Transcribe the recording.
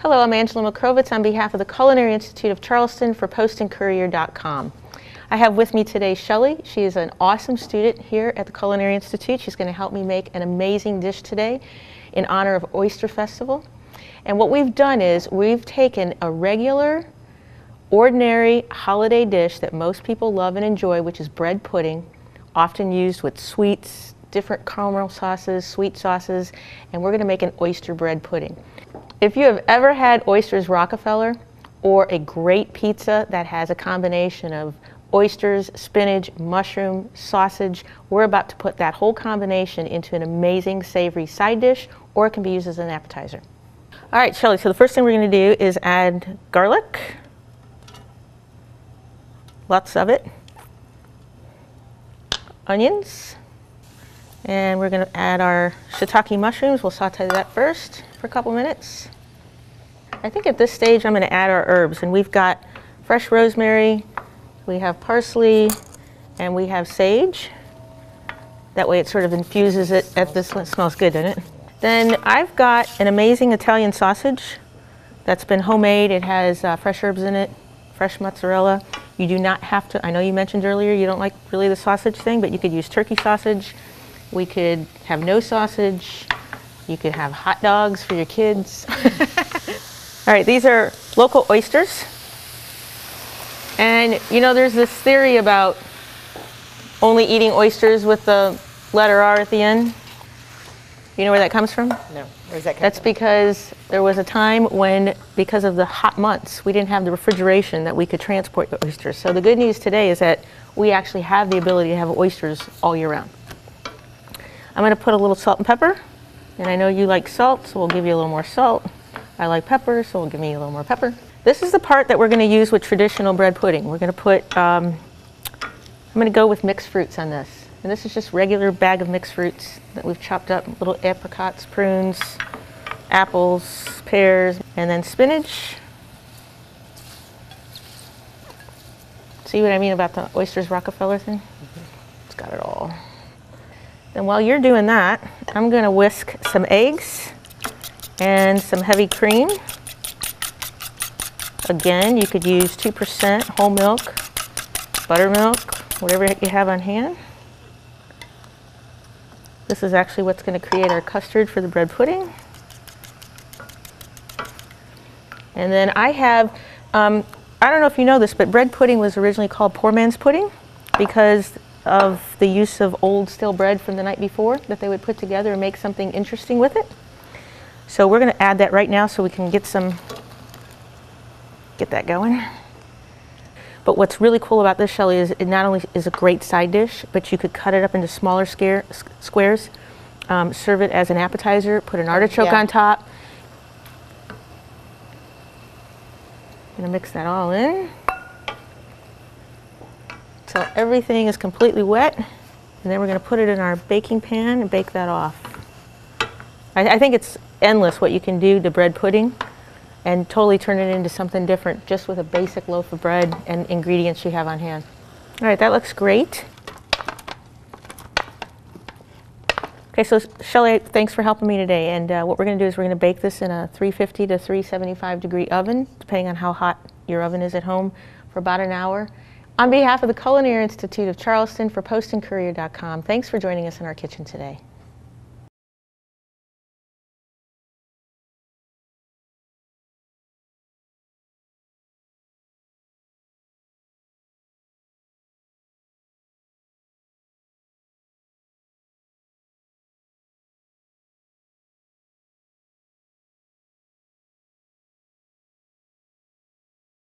Hello, I'm Angela McCrovitz on behalf of the Culinary Institute of Charleston for PostandCourier.com. I have with me today Shelley. She is an awesome student here at the Culinary Institute. She's going to help me make an amazing dish today in honor of Oyster Festival. And what we've done is we've taken a regular, ordinary holiday dish that most people love and enjoy, which is bread pudding, often used with sweets, different caramel sauces, sweet sauces, and we're going to make an oyster bread pudding. If you have ever had oysters Rockefeller or a great pizza that has a combination of oysters, spinach, mushroom, sausage, we're about to put that whole combination into an amazing savory side dish, or it can be used as an appetizer. All right, Shelley, so the first thing we're going to do is add garlic, lots of it, onions, and we're going to add our shiitake mushrooms. We'll saute that first for a couple minutes. I think at this stage I'm going to add our herbs, and we've got fresh rosemary, we have parsley, and we have sage. That way it sort of infuses it at this. It smells good, doesn't it? Then I've got an amazing Italian sausage that's been homemade. It has fresh herbs in it, fresh mozzarella. You do not have to, I know you mentioned earlier you don't like really the sausage thing, but you could use turkey sausage. We could have no sausage. You could have hot dogs for your kids. All right, these are local oysters. And you know, there's this theory about only eating oysters with the letter R at the end. You know where that comes from? No. Where's that come That's from? because there was a time when, because of the hot months, we didn't have the refrigeration that we could transport the oysters. So the good news today is that we actually have the ability to have oysters all year round. I'm going to put a little salt and pepper. And I know you like salt, so we'll give you a little more salt. I like pepper, so we'll give me a little more pepper. This is the part that we're going to use with traditional bread pudding. We're going to put, I'm going to go with mixed fruits on this. And this is just regular bag of mixed fruits that we've chopped up, little apricots, prunes, apples, pears, and then spinach. See what I mean about the oysters Rockefeller thing? It's got it all. And while you're doing that, I'm going to whisk some eggs and some heavy cream. Again, you could use 2% whole milk, buttermilk, whatever you have on hand. This is actually what's going to create our custard for the bread pudding. And then I have, I don't know if you know this, but bread pudding was originally called poor man's pudding because of the use of old stale bread from the night before that they would put together and make something interesting with it. So we're going to add that right now so we can get that going. But what's really cool about this, Shelley, is it not only is a great side dish, but you could cut it up into smaller squares, serve it as an appetizer, put an artichoke on top. I'm going to mix that all in. So everything is completely wet, and then we're going to put it in our baking pan and bake that off. I think it's endless what you can do to bread pudding and totally turn it into something different just with a basic loaf of bread and ingredients you have on hand. All right, that looks great. Okay, so Shelley, thanks for helping me today. And what we're going to do is we're going to bake this in a 350 to 375 degree oven, depending on how hot your oven is at home, for about an hour. On behalf of the Culinary Institute of Charleston for PostandCourier.com, thanks for joining us in our kitchen today.